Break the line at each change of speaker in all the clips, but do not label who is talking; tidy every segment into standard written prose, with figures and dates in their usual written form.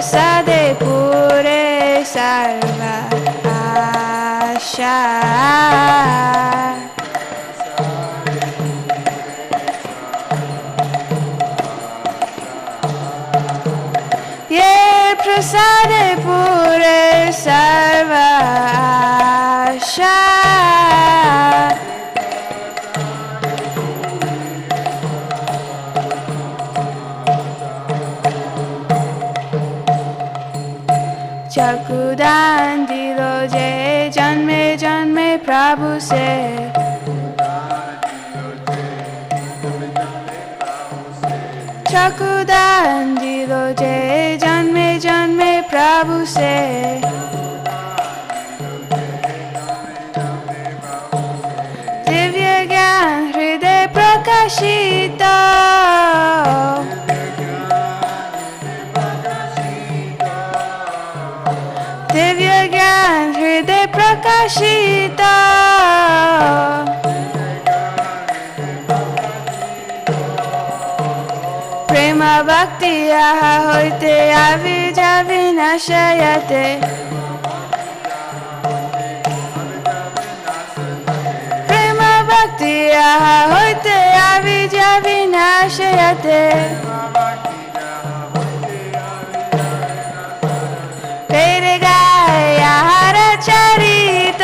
prasade pure sarva asha. Ye prasade pure sarva asha. चकुदान दिलो जे जन्मे जन्मे प्रभु से, चकुदान दिलो जे जन्मे जन्मे प्रभु से, दिव्य ज्ञान हृदय प्रकाशित, दिव्य ज्ञान हृदय प्रकाशित, प्रेम भक्ति आहा होते अविद्या विनाशयते, प्रेम भक्ति आहा होते अविद्या विनाशयते, तेरे गाय आहार चरित,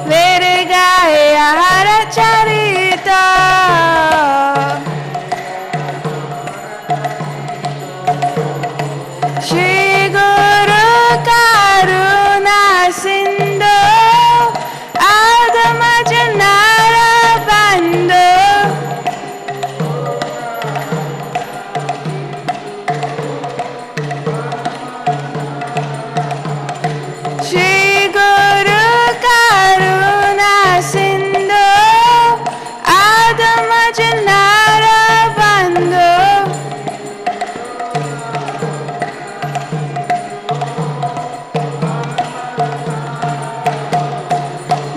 तेरे गाय आहार चरित, श्री गुरु करुणा सिंधु आदम जनार बंधु, श्री गुरु करुणा सिंधु आदम जनार बंधु,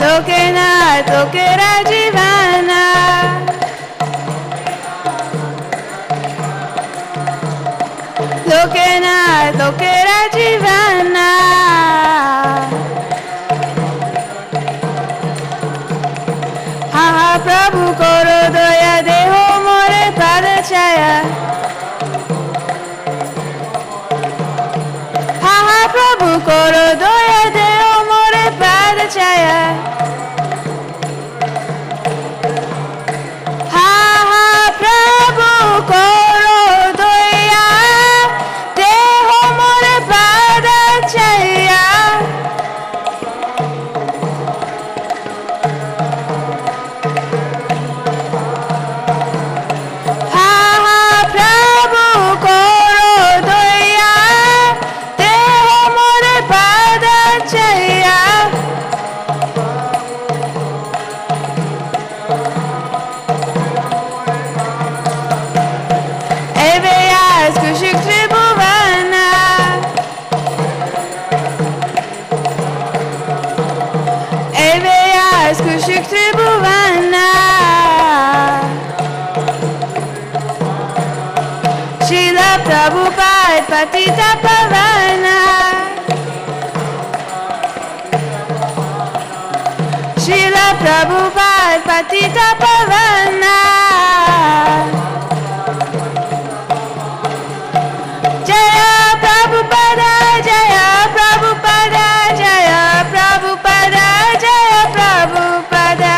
लोके नाथ लोके राजीवाना, लोके नाथ लोके राजीवाना, हा हा प्रभु करो दया देहो मोरे पाद छाया, हा हा प्रभु करो दया देहो मोरे पाद छाया, हा हा प्रभु करो दया देहो मोरे पाद छाया, हा हा प्रभु करो दया देहो मोरे पाद छाया, Eveas kushik tribuvana, Eveas kushik tribuvana, Srila Prabhupada Patita Pavana, Srila Prabhupada Patita Pavana, Jaya Prabhupada, Jaya Prabhupada, Jaya Prabhupada, Jaya Prabhupada,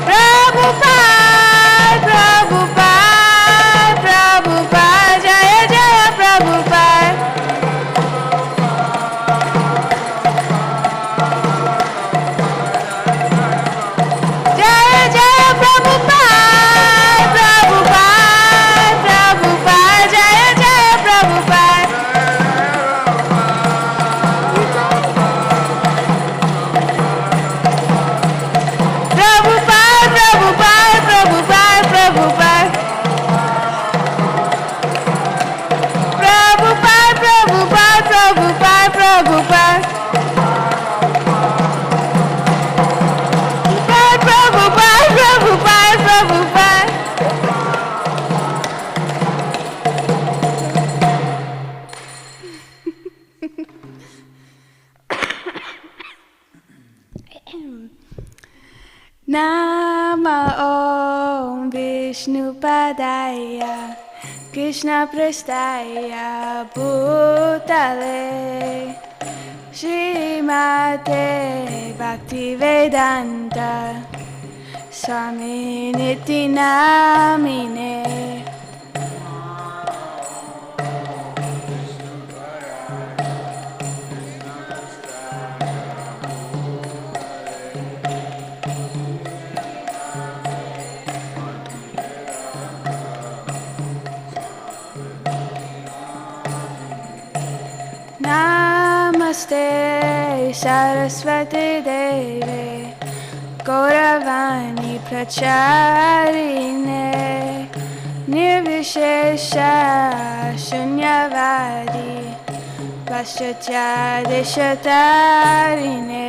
Prabhupada, Prabhupada, Prabhupada, Jaya Jaya Prabhupada, Padaya Krishna Prestaya Bhutale Srimate Bhaktivedanta Swami Niti Namine Namaste Saraswati Deve Gauravani Pracharine Nirvishesha Shunyavadi Paschatya Deshatarine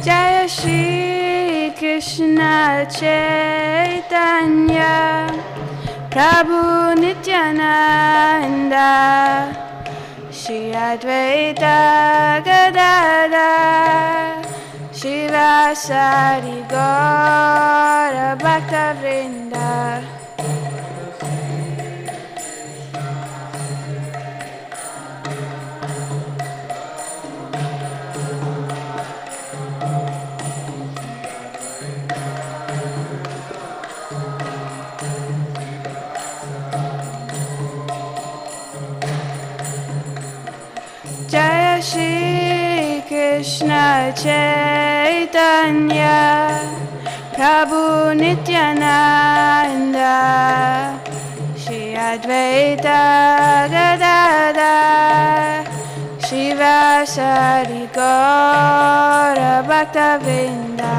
Jaya Shri Krishna Chaitanya Prabhu Nityananda Shri Advaita Gadadhar Shivasari Gaura Bhakta Vrinda Jaya Shri Krishna Chaitanya Prabhu Nityananda Shri Advaita Gadadhar Shivasari Gaura Bhakta Vrinda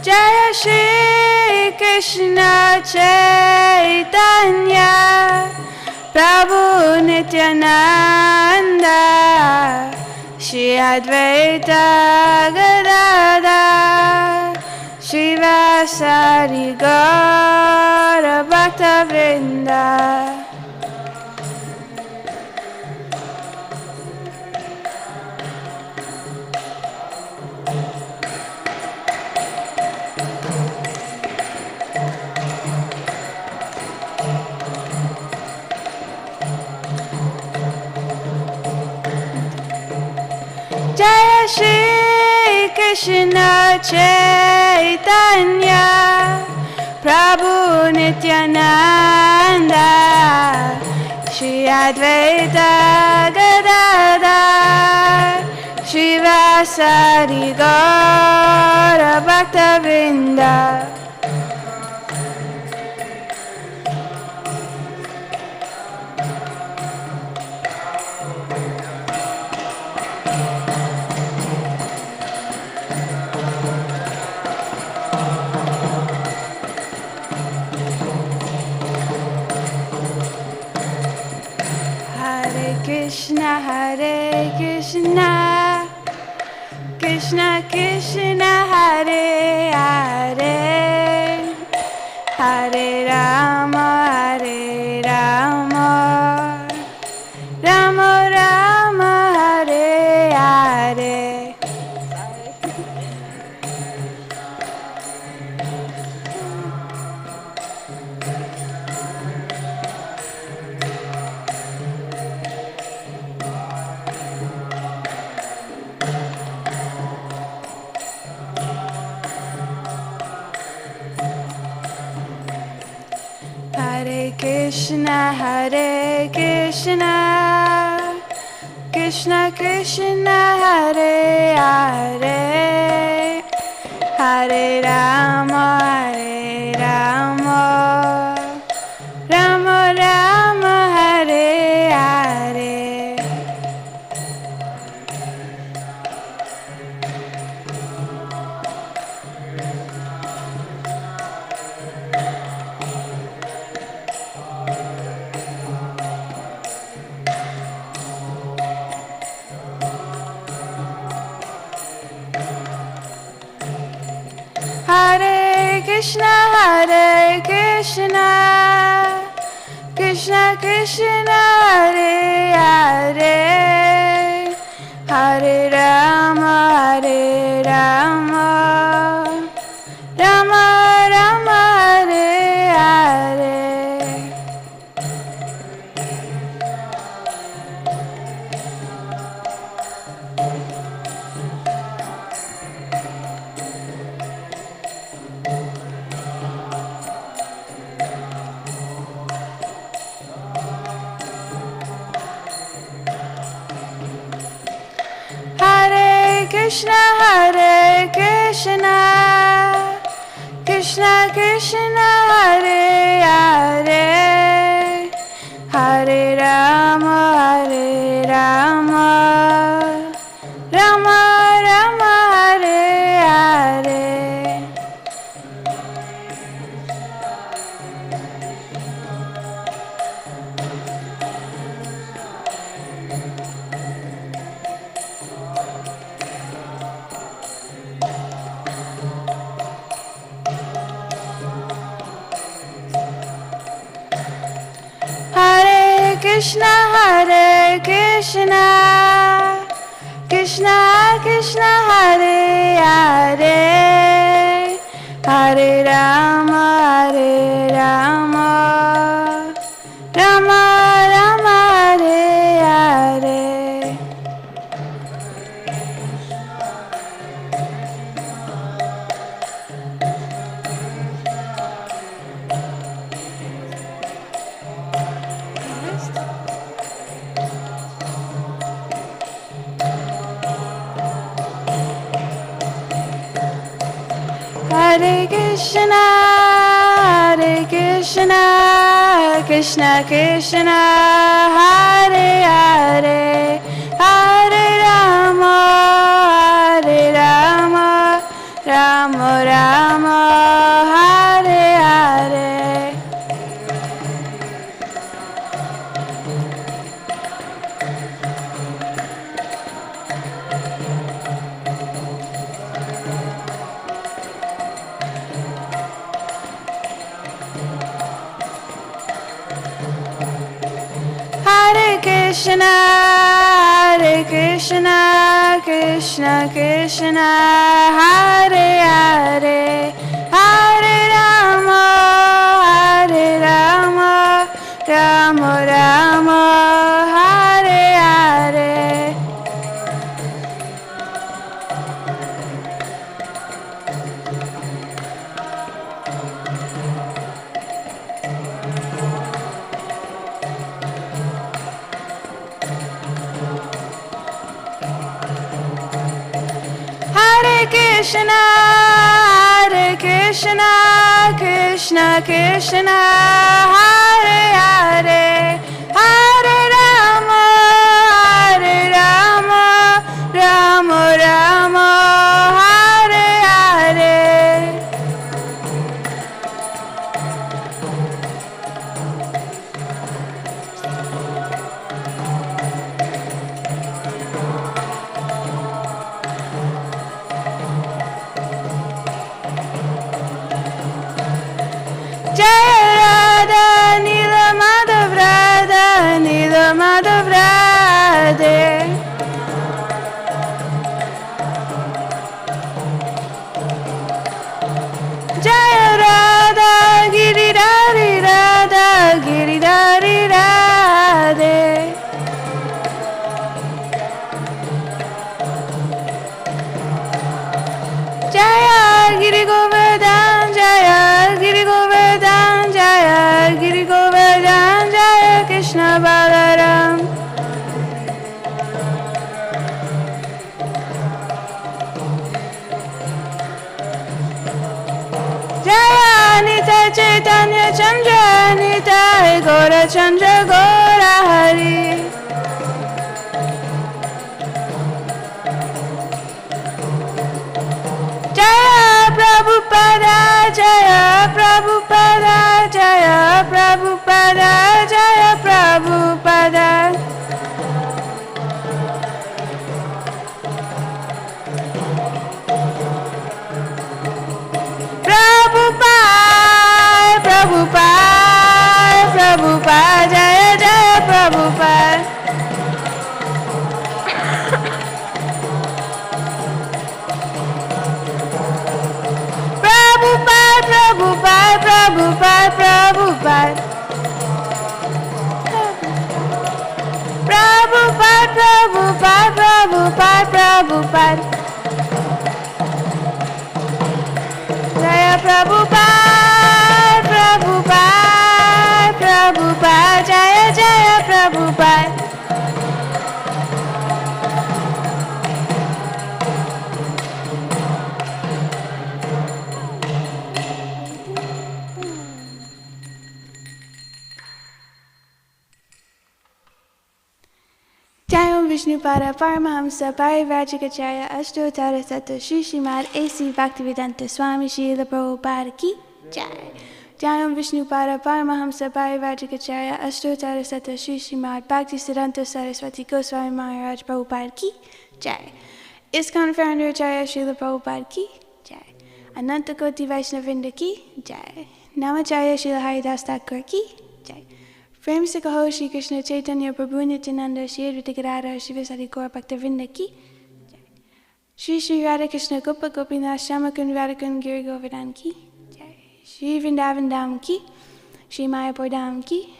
Jaya Shri Krishna Chaitanya Prabhu Nityananda Shri Advaita Gadadhar Shivasari Gaura Bhakta Vrinda Jaya Shri Krishna Chaitanya Prabhu Nityananda Shri Advaita Gadadhar Shivasari Gaura Bhakta Vrinda Hare Krishna, Krishna Krishna Hare Hare, Hare Rama, Hare Rama, Rama Rama, Hare Hare. Hare Krishna, Krishna Krishna Hare Hare, Hare Rama, Hare Rama, Rama Rama, Hare Hare. Hare Krishna, Krishna Krishna, Hare Hare, Hare Rama, Rama Rama, Hare Hare. Krishna, Krishna Krishna, Hare Hare, Hare Rama, Rama Rama, Hare Hare. Krishna, Krishna Krishna, Hare Hare, Hare Rama, Rama Rama, Hare Hare. Hare Krishna, Krishna Krishna, Hare Hare, Hare Rama, Rama Rama, Hare Hare. Krishna, Krishna Krishna, Hare Hare, Hare Rama, Rama Rama, Hare Hare. Krishna, Krishna Krishna, Hare Hare, Hare Rama, Rama Rama, Hare Hare. Jaya Radha, Giridhari Radha, Giridhari Radhe. Jaya Giri Govardhan, Jaya Giri Govardhan, Jaya Giri Govardhan, Jaya Krishna Balaram. Jaya Nitya Chaitanya Chandra, Nitya Gaura Chandra Gaura Hari. Jaya Prabhupada, Jaya Prabhupada, Jaya Prabhupada, Jaya Prabhupada. Vishnupada Paramahamsa Parivrajikacharya Ashtotara Satta Shri Srimad A.C. Bhaktivedanta Swami Srila Prabhupada Ki Jai. Jayam Vishnupada Paramahamsa Parivrajikacharya Ashtotara Satta Shri Srimad Bhaktisiddhanta Saraswati Goswami Maharaj Prabhupada Ki Jai. Iskcon founder Acharya Srila Prabhupada Ki Jai. Ananta Koti Vaishnavinda Ki Jai. Namacharya Srila Haridas Thakur Ki Jai. Prem se kaho Shri Krishna Chaitanya Prabhu Nityananda Shri Advaita Gadadhar Shivasari Gaur Bhaktavinda Ki Jai. Shri Shri Radha Krishna Gopa Gopinath Shamakun Radhakun Giri Govardhan Ki Jai. Shri Vrindavan Dham Ki Shri Mayapur Dham Ki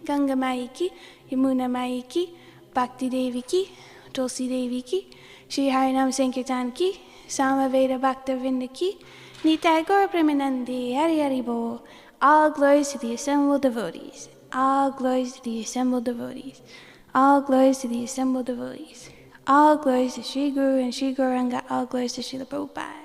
Ganga Mai Ki Yamuna Mai Ki Bhakti Devi Ki Tulsi Devi Ki Shri Harinam Sankirtan Ki Samaveda Bhaktavinda Ki Nitai Gaur Premanandi Hari Hari Bol. All glories to the assembled devotees. All glories to the assembled devotees. All glories to the assembled devotees. All glories to Sri Guru and Sri Gauranga. All glories to Srila Prabhupada.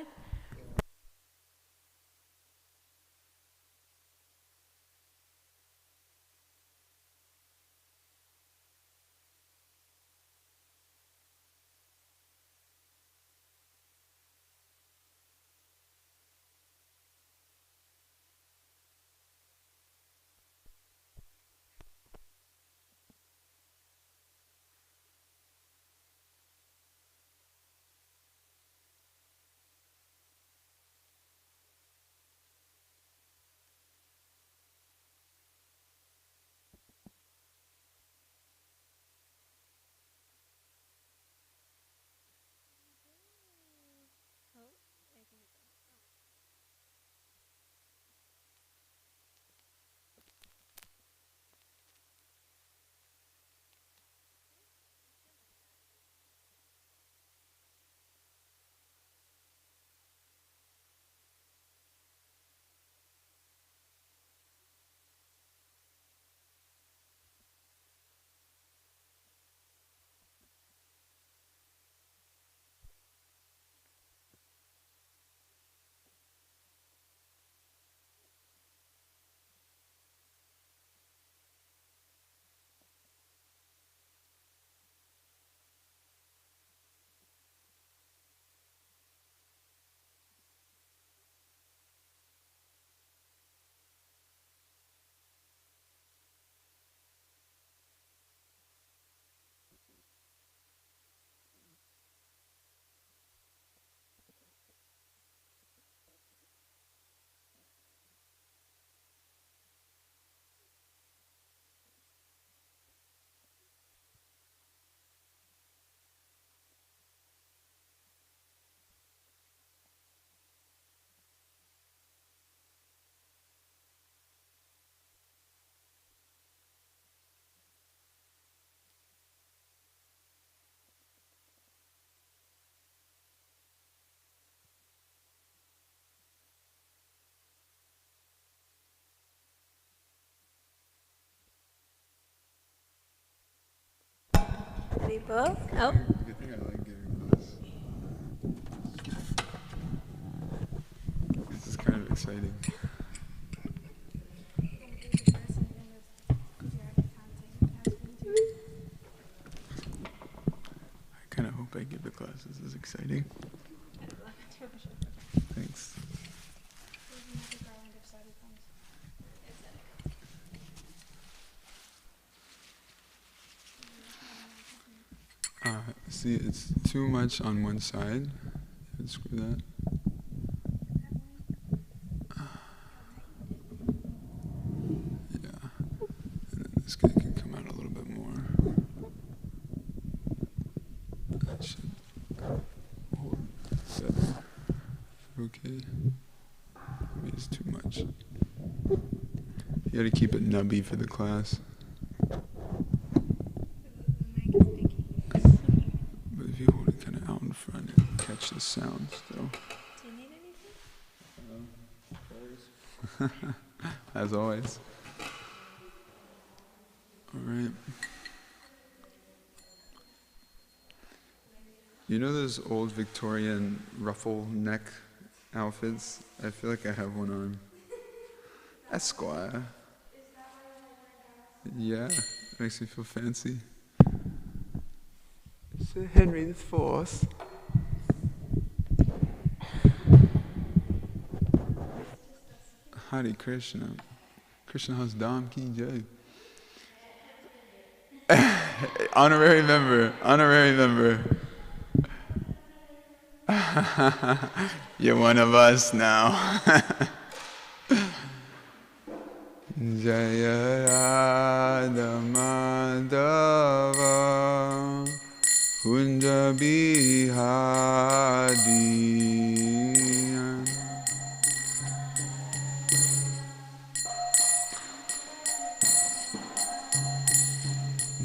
People. Oh.
Good thing I like giving this. This is kind of exciting. I kind of hope I give the class. This is exciting. Thanks. See, it's too much on one side. Screw that. Yeah. And then this guy can come out a little bit more. That should hold better. Okay. Maybe it's too much. You gotta keep it nubby for the class. Catch the sound still.
Do you need anything?
As always. Alright. You know those old Victorian ruffle neck outfits? I feel like I have one on. Esquire. Yeah, it makes me feel fancy. Henry IV. Hare Krishna. Krishna Has Dham Ki Jai. Honorary member. You're one of us now. Jaya Radha Madhava Kunja Bihari.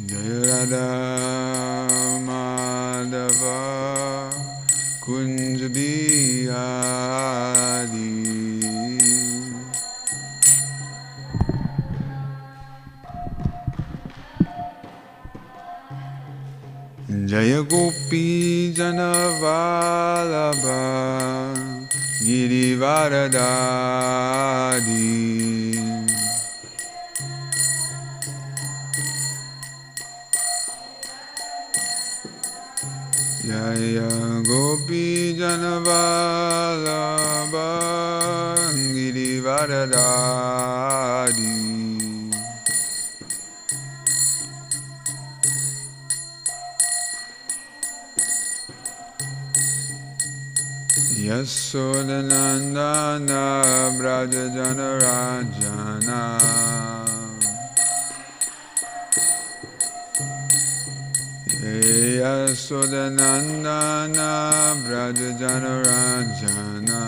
Jaya Radha Madhava Kunja Bihari. Jaya Gopi Janavalabha Girivaradari. Jaya Gopi Janavalabha Girivaradari. Yasodanandana Braja Janarajana. Yasodanandana Braja Janarajana.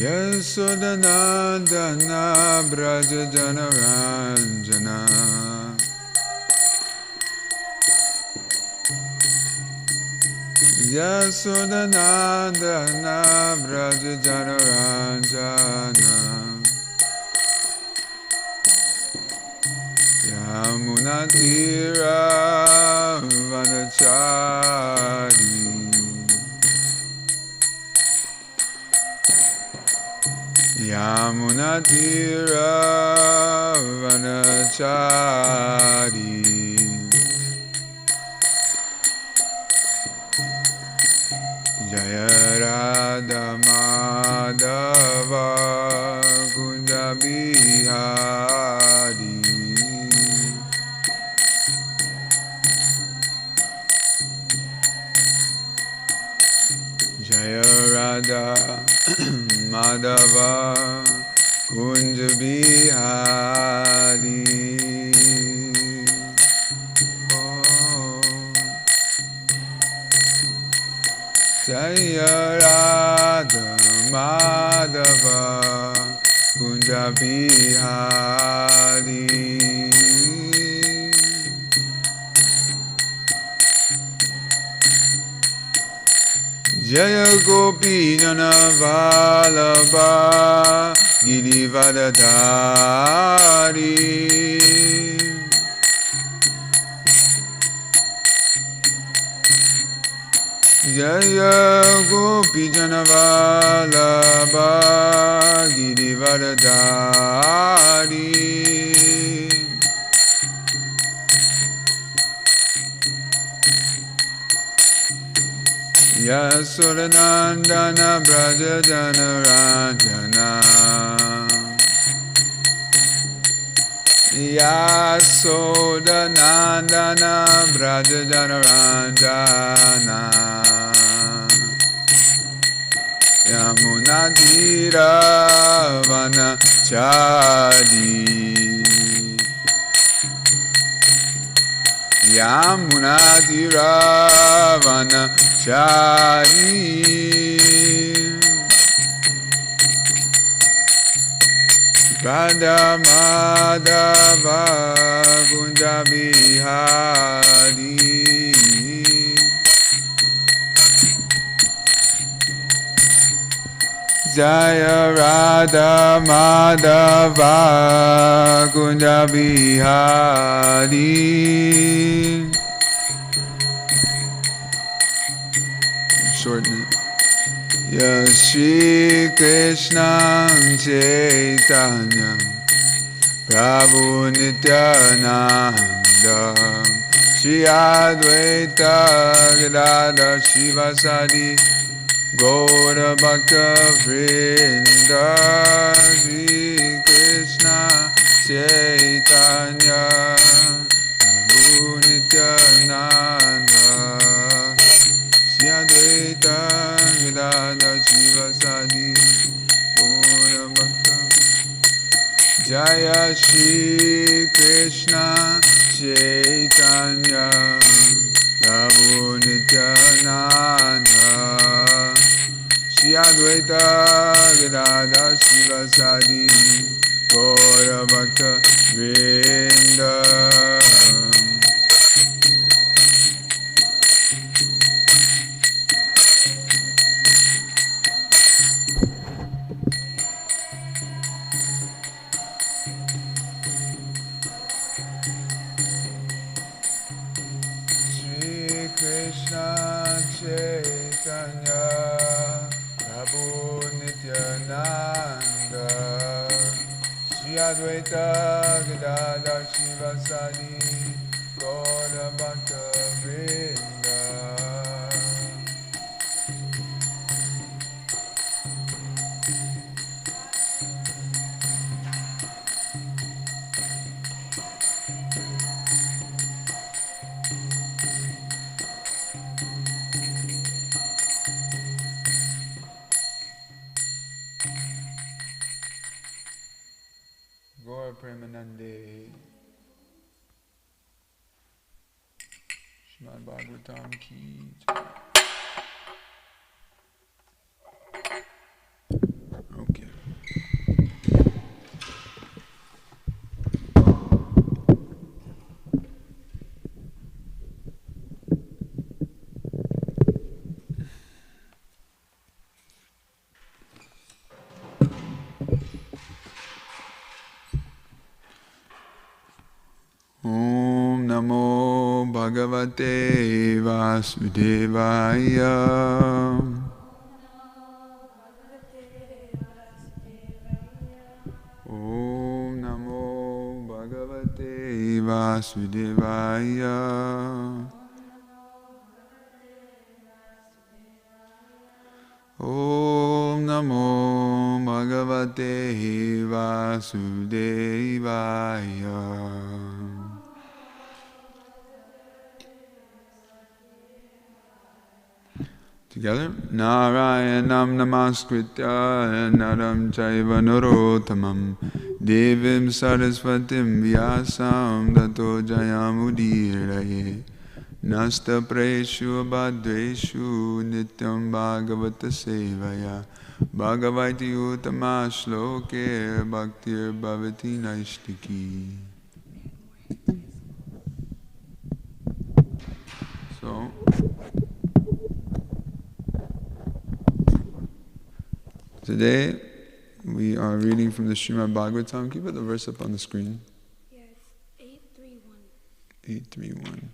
Yasodanandana Braja Janarajana. Yasodanandana Braja Janaranjana. Yamunatira Vanachari. Yamunatira Vanachari. Jaya Radha Madhava Kunja Bihari. Jaya Radha Madhava Kunja Bihari. Jaya Radha Madhava Kunja Bihari. Jaya Gopi Janavalabha Girivaradari. Jaya Gopi Janavalabha Girivaradari. Yasodanandana Braja Janarajana. Yasodanandana Braja Janaranjana. Yamunatira Vanachari. Yamunatira Vanachari. Radha Madhava Kunja Bihari. Jaya Radha Madhava Kunja Bihari. Shorten it. Ya Shri Krishna Chaitanya Prabhu Nityananda Shri Advaita Gadadhar Shivasadi Gaura Bhakta Vrinda Shri Krishna Chaitanya Prabhu Nityananda Shri Advaita Gadadhar Shivasadi Gaura Bhakta Jaya Shri Krishna Chaitanya Prabhu Nityananda Shri Advaita Gadadhar Shivasadi Gaura Bhakta Vrinda. Krishna Chaitanya Prabhu Nityananda Shri Advaita Gadadhar Shivasadi Gaura Bhakta Vrinda. Gaur Premanande Srimad Bhagavatam ki jai. Okay. Om Namo Bhagavate Vasudevaya. Om Namo Bhagavate Vasudevaya. Om Namo Bhagavate Vasudevaya. Together, Narayanam Namaskritya Naram Chaiva Narottamam Devim Sarasvatim Vyasam Tato Jayamudiraye Nasta Preshu Abhadreshu Nityam Bhagavata Sevaya Bhagavati Uttama Shloke Bhaktir Bhavati Naishtiki. So, today we are reading from the Srimad Bhagavatam. Can you put the verse up on the screen?
Yes, 831.
831.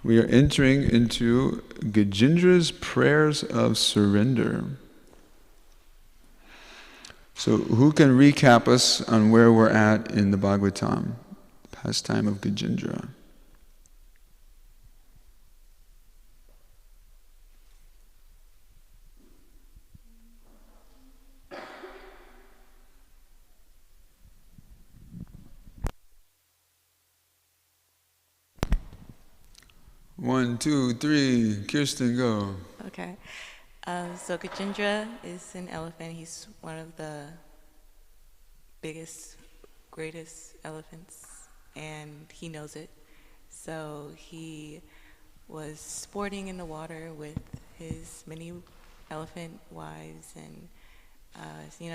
We are entering into Gajendra's prayers of surrender. So who can recap us on where we're at in the Bhagavatam? Pastime of Gajendra. One, two, three. Kirsten, go.
Okay. So Gajendra is an elephant. He's one of the biggest, greatest elephants, and he knows it. So he was sporting in the water with his many elephant wives and,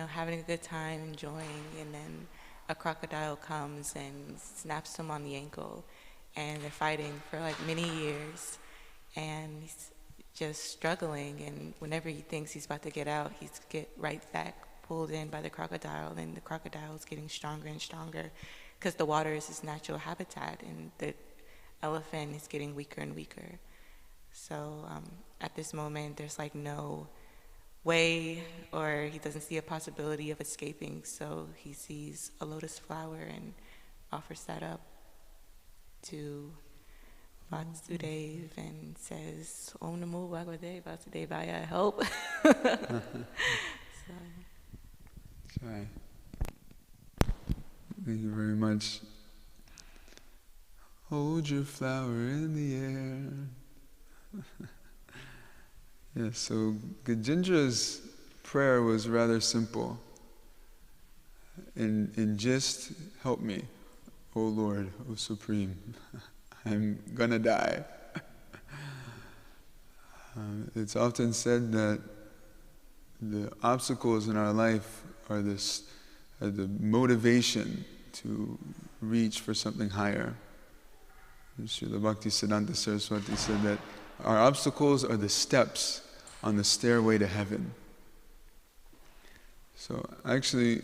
having a good time, enjoying, and then a crocodile comes and snaps him on the ankle, and they're fighting for like many years, and he's just struggling, and whenever he thinks he's about to get out, he's get right back pulled in by the crocodile, and the crocodile is getting stronger and stronger because the water is his natural habitat, and the elephant is getting weaker and weaker. So at this moment, there's like no way, or he doesn't see a possibility of escaping, so he sees a lotus flower and offers that up to Vasudev and says, Om Namo Bhagavate Vasudevaya, help. So.
Sorry. Thank you very much. Hold your flower in the air. Yeah, so Gajendra's prayer was rather simple. And just help me, O Lord, O Supreme. I'm gonna die. It's often said that the obstacles in our life are the motivation to reach for something higher. Srila Bhaktisiddhanta Saraswati said that our obstacles are the steps on the stairway to heaven. So actually,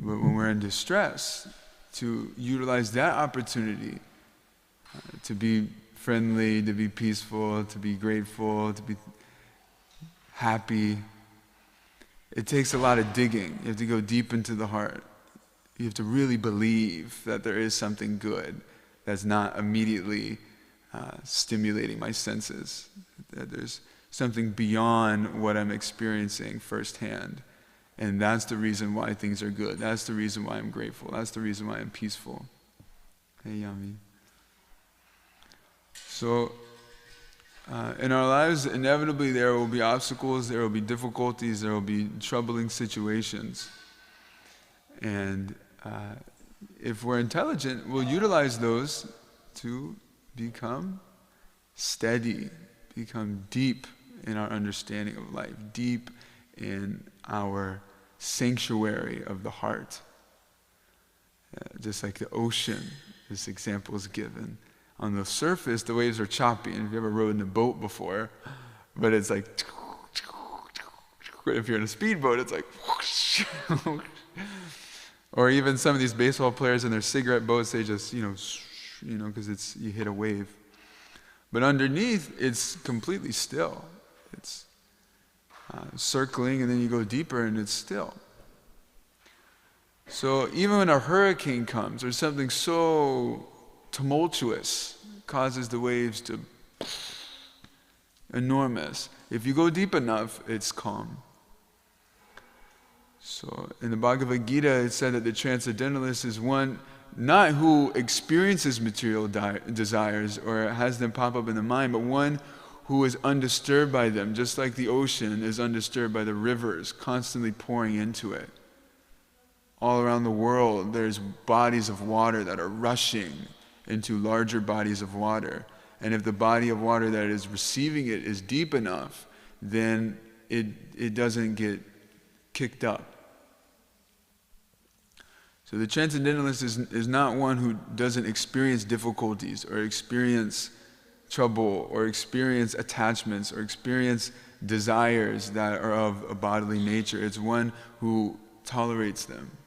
but when we're in distress, to utilize that opportunity to be friendly, to be peaceful, to be grateful, to be happy, it takes a lot of digging. You have to go deep into the heart. You have to really believe that there is something good that's not immediately stimulating my senses, that there's something beyond what I'm experiencing firsthand. And that's the reason why things are good. That's the reason why I'm grateful. That's the reason why I'm peaceful. Hey, Yami. So, in our lives, inevitably there will be obstacles, there will be difficulties, there will be troubling situations. And if we're intelligent, we'll utilize those to become steady, become deep in our understanding of life, deep in our sanctuary of the heart. Just like the ocean, this example is given. On the surface, the waves are choppy, and if you ever rode in a boat before, but it's like, if you're in a speedboat, it's like, or even some of these baseball players in their cigarette boats, they just, because you hit a wave. But underneath, it's completely still. It's circling, and then you go deeper, and it's still. So even when a hurricane comes, or something so tumultuous causes the waves to enormous, if you go deep enough, it's calm. So in the Bhagavad Gita, it said that the transcendentalist is one not who experiences material desires or has them pop up in the mind, but one who is undisturbed by them, just like the ocean is undisturbed by the rivers constantly pouring into it. All around the world, there's bodies of water that are rushing into larger bodies of water. And if the body of water that is receiving it is deep enough, then it doesn't get kicked up. So the transcendentalist is not one who doesn't experience difficulties or experience trouble or experience attachments or experience desires that are of a bodily nature. It's one who tolerates them,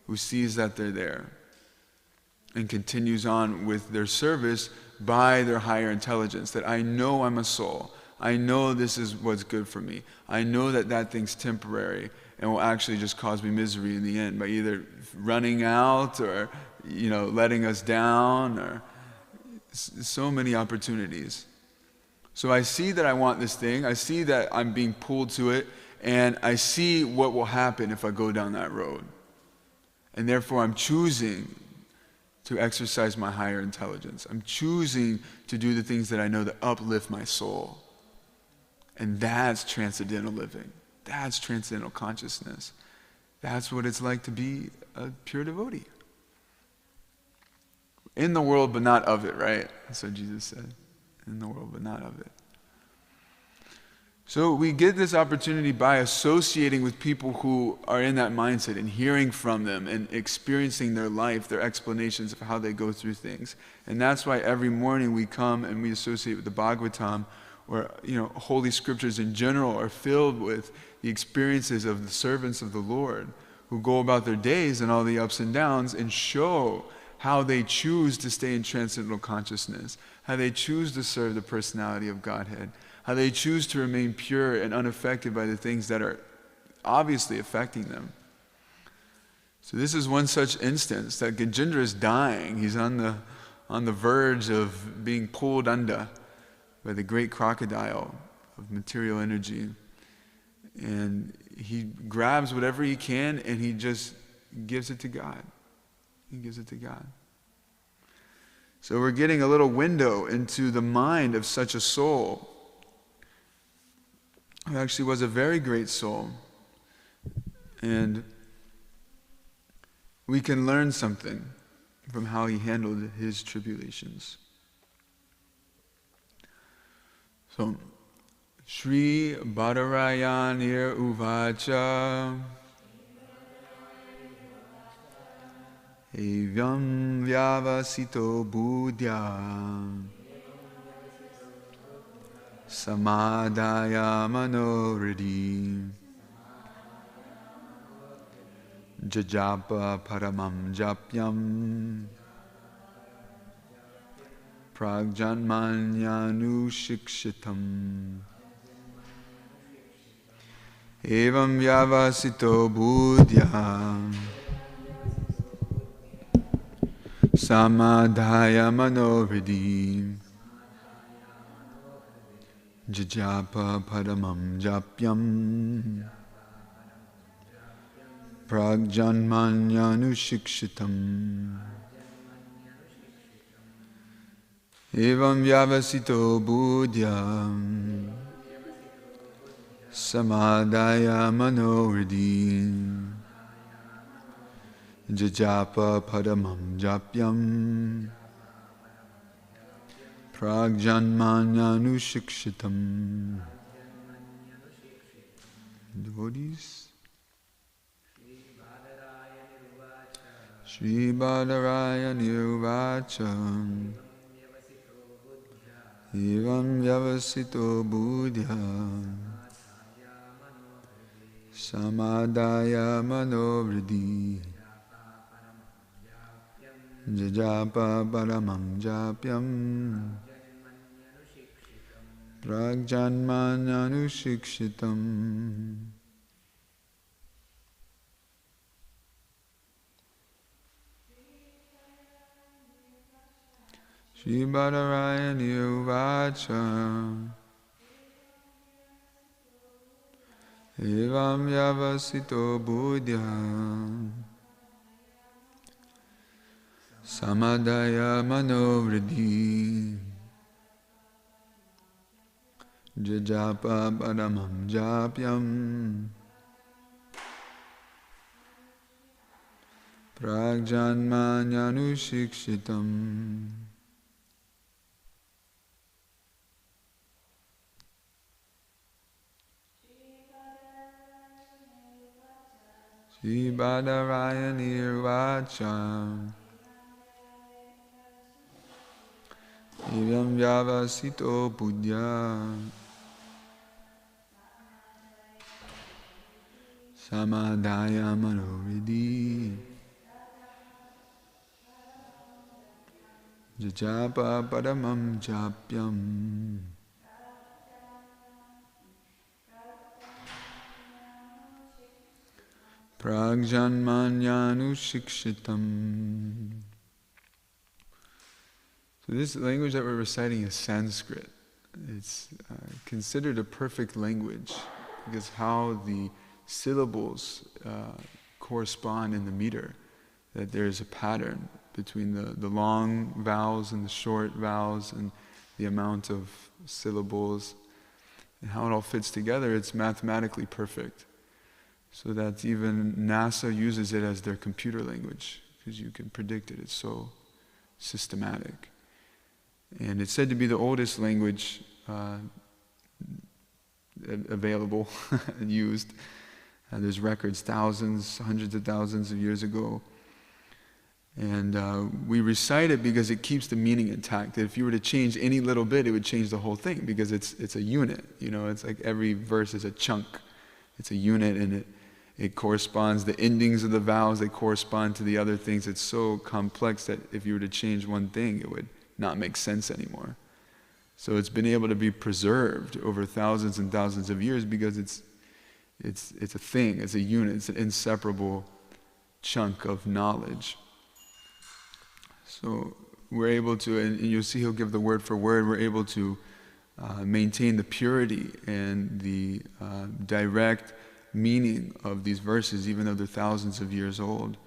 who sees that they're there, and continues on with their service by their higher intelligence, that I know I'm a soul. I know this is what's good for me. I know that thing's temporary and will actually just cause me misery in the end by either running out or, letting us down, or so many opportunities. So I see that I want this thing. I see that I'm being pulled to it, and I see what will happen if I go down that road. And therefore I'm choosing to exercise my higher intelligence. I'm choosing to do the things that I know that uplift my soul. And that's transcendental living. That's transcendental consciousness. That's what it's like to be a pure devotee. In the world, but not of it, right? That's what Jesus said. In the world, but not of it. So we get this opportunity by associating with people who are in that mindset and hearing from them and experiencing their life, their explanations of how they go through things. And that's why every morning we come and we associate with the Bhagavatam, or holy scriptures in general are filled with the experiences of the servants of the Lord who go about their days and all the ups and downs and show how they choose to stay in transcendental consciousness, how they choose to serve the personality of Godhead, how they choose to remain pure and unaffected by the things that are obviously affecting them. So this is one such instance that Gajendra is dying. He's on the verge of being pulled under by the great crocodile of material energy. And he grabs whatever he can and he just gives it to God. He gives it to God. So we're getting a little window into the mind of such a soul who actually was a very great soul. And we can learn something from how he handled his tribulations. So, Shri Badarayanir Uvacha Evyam Vyavasito Buddhya Samadaya Manoridi Jajapa Paramam Japyam Pragjanmanyanu Shikshitam Evam Vyavasito Buddhya Samadhaya Manoridi Jajapa Paramam Japyam Pragjanmanyanu Shikshitam Evam Vyavasito Buddhya Samadhaya Manoridi Jajapa Paramam Japyam Pragjanmanyanu Shikshitam. Devotees. Shri Badarayani Uvacha Evam Vyavasito Buddhya Samadhaya Manovriddhi Jajapa Paramam Japyam Pragjanmanyanu Shikshitam. Shri Badarayani Uvacha Evam Vyavasito Buddhya Samadhaya Manovriddhi Jajapa Paramam Japyam Pragjanmanyanu Shikshitam. Shri Badarayani Uvacha Evam Vyavasito Buddhya Samadhaya Manovriddhi Jajapa Paramam Japyam Pragjanmanyanu Shikshitam. So this language that we're reciting is Sanskrit. It's considered a perfect language because how the syllables correspond in the meter, that there's a pattern between the long vowels and the short vowels and the amount of syllables. and how it all fits together, it's mathematically perfect. So that even NASA uses it as their computer language, because you can predict it. It's so systematic. And it's said to be the oldest language available and used. There's records thousands, hundreds of thousands of years ago. And we recite it because it keeps the meaning intact. If you were to change any little bit, it would change the whole thing, because it's a unit. You know, it's like every verse is a chunk. It's a unit, and it corresponds, the endings of the vows, they correspond to the other things. It's so complex that if you were to change one thing, it would not make sense anymore. So it's been able to be preserved over thousands and thousands of years because it's a thing, it's a unit, it's an inseparable chunk of knowledge. So we're able to, and you'll see he'll give the word for word, we're able to maintain the purity and the direct meaning of these verses, even though they're thousands of years old.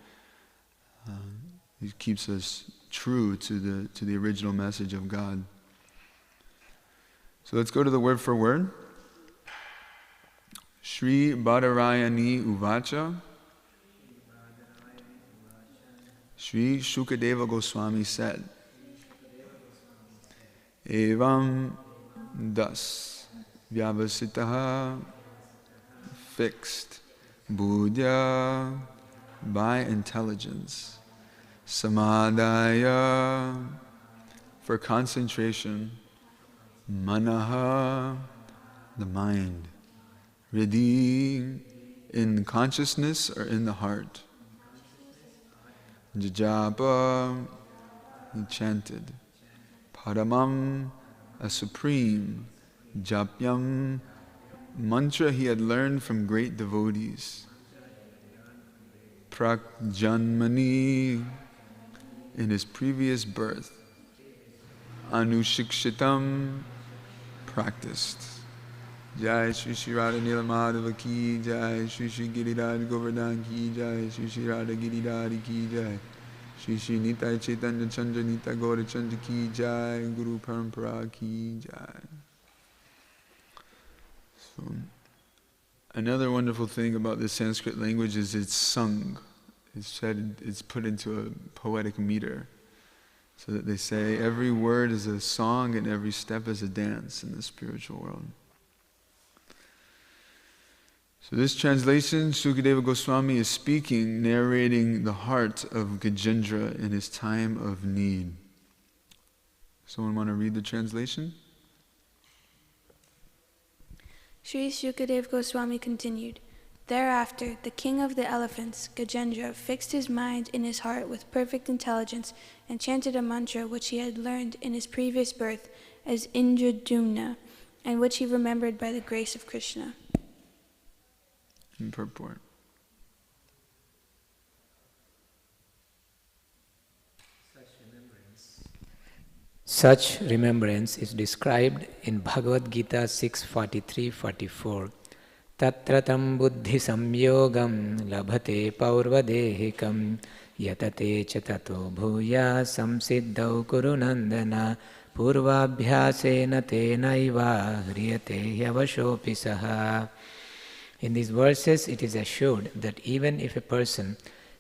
He keeps us true to the original message of God. So let's go to the word for word. Shri Badarayani Uvacha. Shri Shukadeva Goswami said, Evam thus Vyavasitaha, fixed, Buddhya, by intelligence, Samadhaya, for concentration, Manaha, the mind, Riddhi, in consciousness or in the heart, Jajapa, he chanted, Paramam, a supreme, Japyam, mantra he had learned from great devotees, Prakjanmani, in his previous birth, Anushikshitam, practiced. Jai Shri Shri Radha Nilamadhava ki Jai, Shri Shri Giriraj Govardhan ki Jai, Shri Shri Radha Giridhari ki Jai, Shri Shri Nitai Chaitanya Chandra Nitai Gaura Chandra ki Jai, Guru Parampara ki Jai. So, another wonderful thing about the Sanskrit language is it's sung. It's said, it's put into a poetic meter. So that they say every word is a song and every step is a dance in the spiritual world. So this translation, Sukadeva Goswami is speaking, narrating the heart of Gajendra in his time of need. Someone want to read the translation?
Sri Sukadeva Goswami continued, Thereafter, the king of the elephants, Gajendra, fixed his mind in his heart with perfect intelligence and chanted a mantra which he had learned in his previous birth as Indradumna, and which he remembered by the grace of Krishna.
In purport.
Such remembrance is described in Bhagavad Gita 6:43-44. Tatratam buddhi samyogam labhate paurvadehikam yatate cha tato bhuya samsiddhau kurunandana purvabhyasena tenaiva hriyate yavashopi saha. In these verses, it is assured that even if a person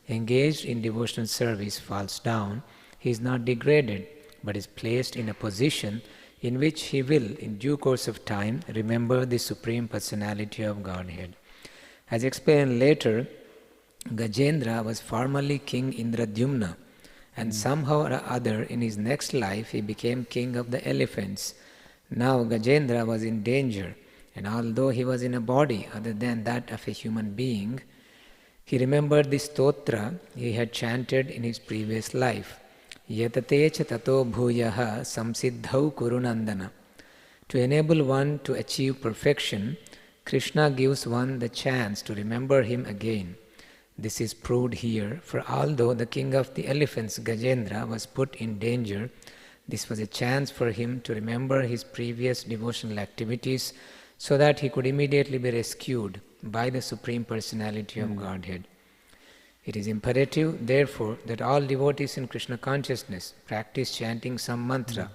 engaged in devotional service falls down, he is not degraded, but is placed in a position in which he will, in due course of time, remember the Supreme Personality of Godhead. As explained later, Gajendra was formerly King Indradyumna, and somehow or other in his next life he became king of the elephants. Now Gajendra was in danger, and although he was in a body other than that of a human being, he remembered the stotra he had chanted in his previous life. Yatate cha tato bhuyaha samsiddhau kurunandana. To enable one to achieve perfection, Krishna gives one the chance to remember him again. This is proved here, for although the king of the elephants, Gajendra, was put in danger, this was a chance for him to remember his previous devotional activities so that he could immediately be rescued by the Supreme Personality of Godhead. It is imperative, therefore, that all devotees in Krishna consciousness practice chanting some mantra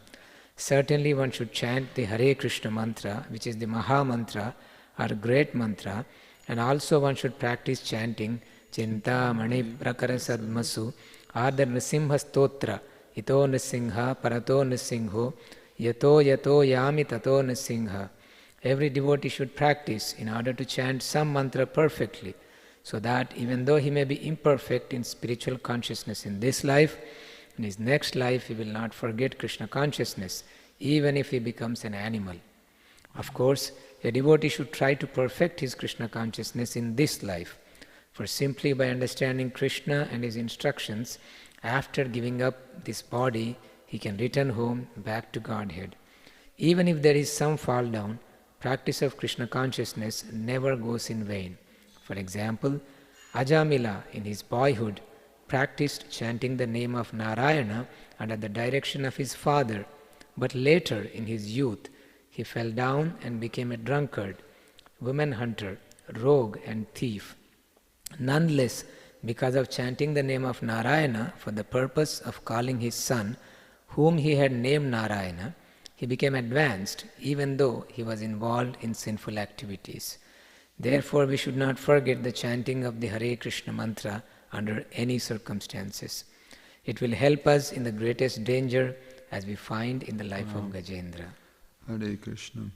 Certainly one should chant the Hare Krishna mantra, which is the Maha mantra or great mantra, and also one should practice chanting Chinta Mani Prakara Sadmasu or the Nrisimha Stotra, Ito Nrisingha Parato Nrisingho, Yato Yato Yami Tato Nrisingha. Every devotee should practice in order to chant some mantra perfectly, so that even though he may be imperfect in spiritual consciousness in this life, in his next life he will not forget Krishna consciousness, even if he becomes an animal. Of course, a devotee should try to perfect his Krishna consciousness in this life, for simply by understanding Krishna and his instructions, after giving up this body, he can return home back to Godhead. Even if there is some fall down, practice of Krishna consciousness never goes in vain. For example, Ajamila in his boyhood practiced chanting the name of Narayana under the direction of his father, but later in his youth he fell down and became a drunkard, woman hunter, rogue and thief. Nonetheless, because of chanting the name of Narayana for the purpose of calling his son, whom he had named Narayana, he became advanced even though he was involved in sinful activities. Therefore, we should not forget the chanting of the Hare Krishna mantra under any circumstances. It will help us in the greatest danger, as we find in the life of Gajendra.
Hare Krishna.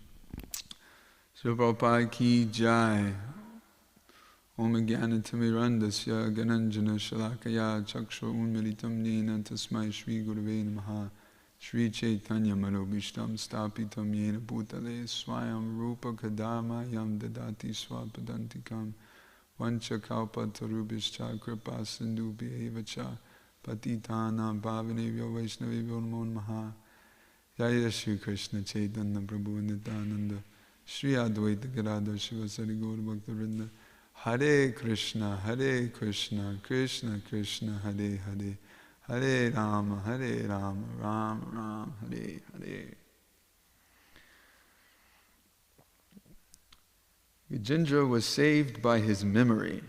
Srila Prabhupada ki jai. Om Jnanatimirandasya Gananjana Shalakaya Chakshu Unmilitam Nena Tasmai Shri Gurave Namaha Shri Chaitanya Manobishtam Stapitam Yena Bhutale Swayam Rupa Kadama Yam Dadati Swapadantikam Vancha Kalpa Tarubhischa Kripa Sindhu Bhyevacha Patitana Bhavanevyo Vaishnavevyo Namo Namaha Jaya Shri Krishna Chaitanya Prabhu Nityananda Shri Advaita Gadadhar Shivasari Gaur Bhakta Vrinda Hare Krishna, Krishna Krishna, Hare Hare, Hare Rama, Rama Rama, Hare Hare. Gajendra was saved by his memory.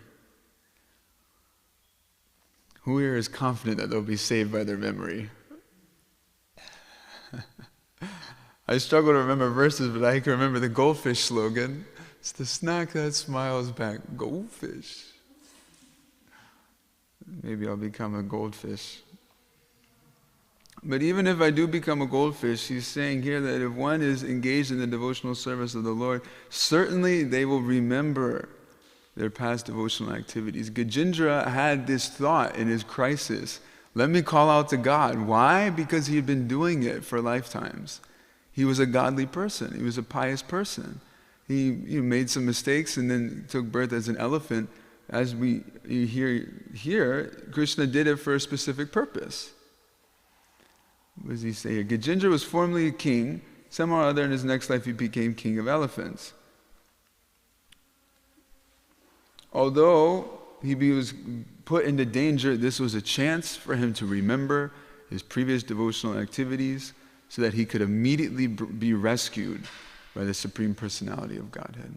Who here is confident that they'll be saved by their memory? I struggle to remember verses, but I can remember the goldfish slogan. It's the snack that smiles back. Goldfish. Maybe I'll become a goldfish. But even if I do become a goldfish, he's saying here that if one is engaged in the devotional service of the Lord, certainly they will remember their past devotional activities. Gajendra had this thought in his crisis. Let me call out to God. Why? Because he had been doing it for lifetimes. He was a godly person. He was a pious person. He made some mistakes and then took birth as an elephant. As we hear here, Krishna did it for a specific purpose. What does he say here? Gajendra was formerly a king. Somehow or other in his next life he became king of elephants. Although he was put into danger, this was a chance for him to remember his previous devotional activities so that he could immediately be rescued by the Supreme Personality of Godhead.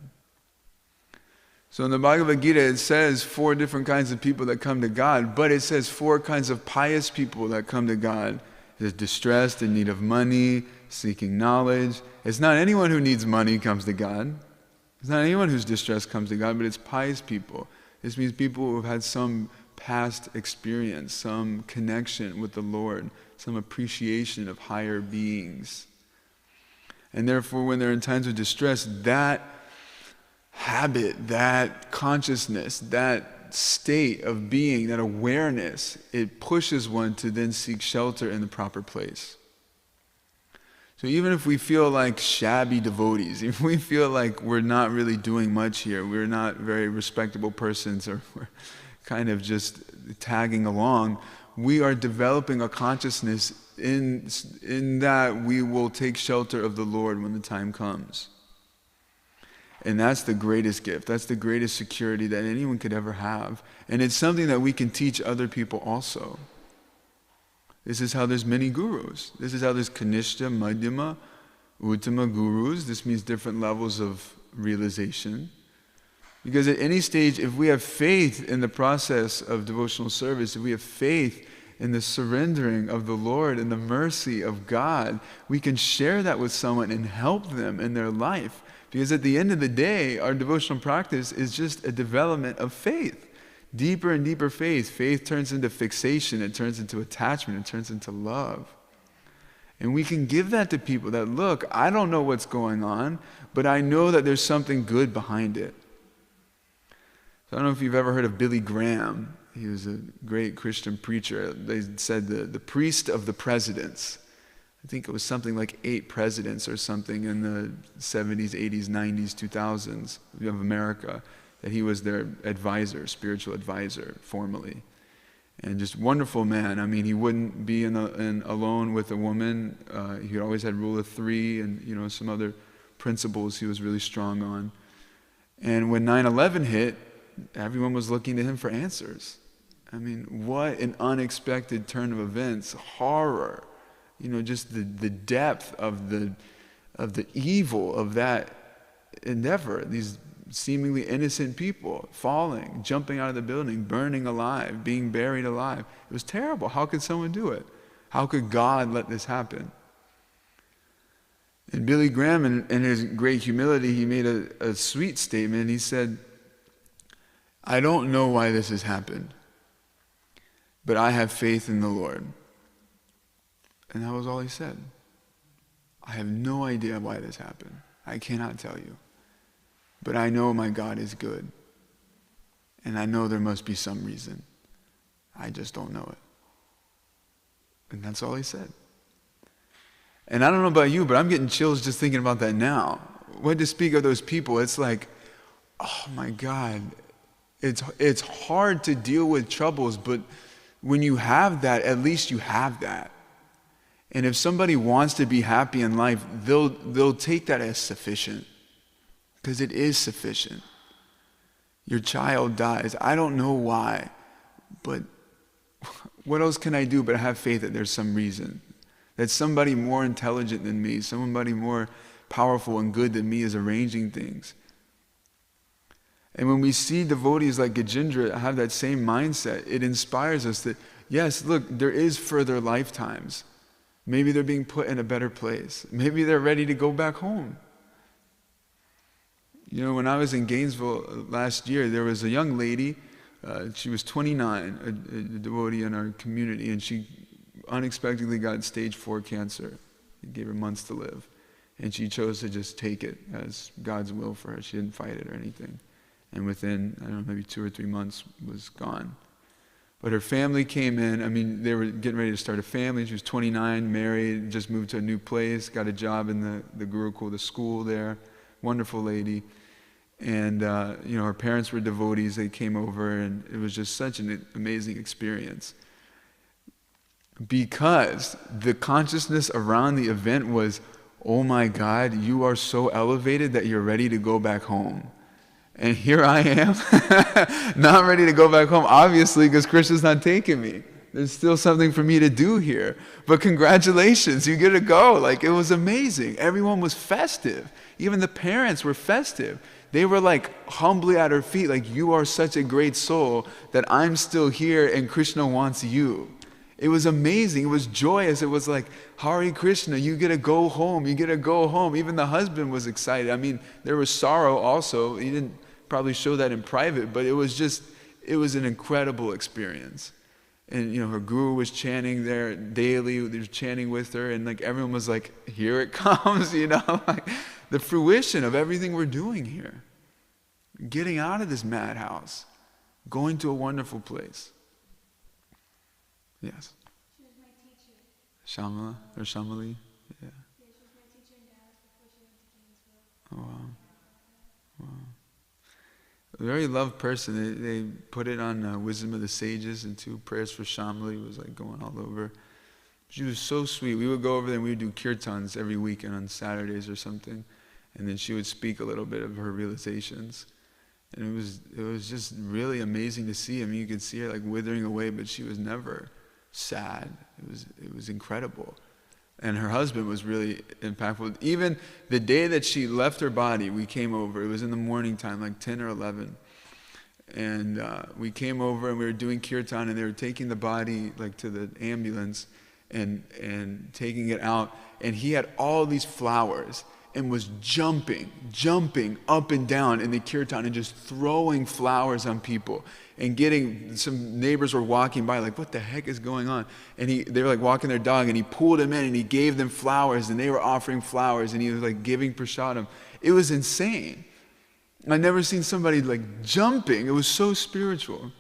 So in the Bhagavad Gita it says 4 different kinds of people that come to God, but it says 4 kinds of pious people that come to God. It's distressed, in need of money, seeking knowledge. It's not anyone who needs money comes to God. It's not anyone who's distressed comes to God, but it's pious people. This means people who have had some past experience, some connection with the Lord, some appreciation of higher beings. And therefore, when they're in times of distress, that habit, that consciousness, that state of being, that awareness, it pushes one to then seek shelter in the proper place. So even if we feel like shabby devotees, if we feel like we're not really doing much here, we're not very respectable persons, or we're kind of just tagging along, we are developing a consciousness in that we will take shelter of the Lord when the time comes. And that's the greatest gift. That's the greatest security that anyone could ever have. And it's something that we can teach other people also. This is how there's many gurus. This is how there's Kanishta, Madhyama, Uttama gurus. This means different levels of realization. Because at any stage, if we have faith in the process of devotional service, if we have faith in the surrendering of the Lord and the mercy of God, we can share that with someone and help them in their life. Because at the end of the day, our devotional practice is just a development of faith. Deeper and deeper faith. Faith turns into fixation, it turns into attachment, it turns into love. And we can give that to people that, look, I don't know what's going on, but I know that there's something good behind it. So I don't know if you've ever heard of Billy Graham. He was a great Christian preacher. They said the priest of the presidents. I think it was something like 8 presidents or something in the 70s, 80s, 90s, 2000s of America, that he was their advisor, spiritual advisor, formally. And just wonderful man. I mean, he wouldn't be alone with a woman. He always had rule of 3 and, some other principles he was really strong on. And when 9/11 hit, everyone was looking to him for answers. I mean, what an unexpected turn of events. Horror. Just the depth of the evil of that endeavor. These seemingly innocent people falling, jumping out of the building, burning alive, being buried alive. It was terrible. How could someone do it? How could God let this happen? And Billy Graham, in his great humility, he made a sweet statement. He said, I don't know why this has happened, but I have faith in the Lord. And that was all he said. I have no idea why this happened. I cannot tell you. But I know my God is good. And I know there must be some reason. I just don't know it. And that's all he said. And I don't know about you, but I'm getting chills just thinking about that now. When to speak of those people, it's like, oh my God. It's hard to deal with troubles, but when you have that, at least you have that. And if somebody wants to be happy in life, they'll take that as sufficient. Because it is sufficient. Your child dies. I don't know why, but what else can I do but have faith that there's some reason? That somebody more intelligent than me, somebody more powerful and good than me is arranging things. And when we see devotees like Gajendra have that same mindset, it inspires us that, yes, look, there is further lifetimes. Maybe they're being put in a better place. Maybe they're ready to go back home. When I was in Gainesville last year, there was a young lady, she was 29, a devotee in our community, and she unexpectedly got stage 4 cancer. It gave her months to live. And she chose to just take it as God's will for her. She didn't fight it or anything. And within, maybe 2 or 3 months was gone. But her family came in. I mean, they were getting ready to start a family. She was 29, married, just moved to a new place, got a job in the Gurukul, the school there. Wonderful lady. And, her parents were devotees. They came over, and it was just such an amazing experience. Because the consciousness around the event was, oh my God, you are so elevated that you're ready to go back home. And here I am, not ready to go back home, obviously, because Krishna's not taking me. There's still something for me to do here. But congratulations, you get to go. Like, it was amazing. Everyone was festive. Even the parents were festive. They were like humbly at her feet, like, you are such a great soul that I'm still here and Krishna wants you. It was amazing. It was joyous. It was like, Hare Krishna, you get to go home. You get to go home. Even the husband was excited. I mean, there was sorrow also. He didn't probably show that in private, but it was an incredible experience. And, her guru was chanting there daily. They were chanting with her, and like everyone was like, here it comes, like the fruition of everything we're doing here. Getting out of this madhouse, going to a wonderful place. Yes.
She was my teacher.
Shamala or Shamali? Yeah.
Yeah, she was my teacher in Dallas before she went to Gainesville.
Oh, wow. A very loved person. They put it on Wisdom of the Sages, and 2 prayers for Shamali was like going all over. She was so sweet. We would go over there and we would do kirtans every weekend on Saturdays or something. And then she would speak a little bit of her realizations. And it was just really amazing to see. I mean, you could see her like withering away, but she was never sad. It was incredible. And her husband was really impactful. Even the day that she left her body, we came over. It was in the morning time, like 10 or 11. and we came over and we were doing kirtan, and they were taking the body like to the ambulance and taking it out, and he had all these flowers and was jumping up and down in the kirtan and just throwing flowers on people and getting, some neighbors were walking by like, what the heck is going on? And they were like walking their dog, and he pulled them in and he gave them flowers, and they were offering flowers, and he was like giving prasadam. It was insane. I'd never seen somebody like jumping. It was so spiritual.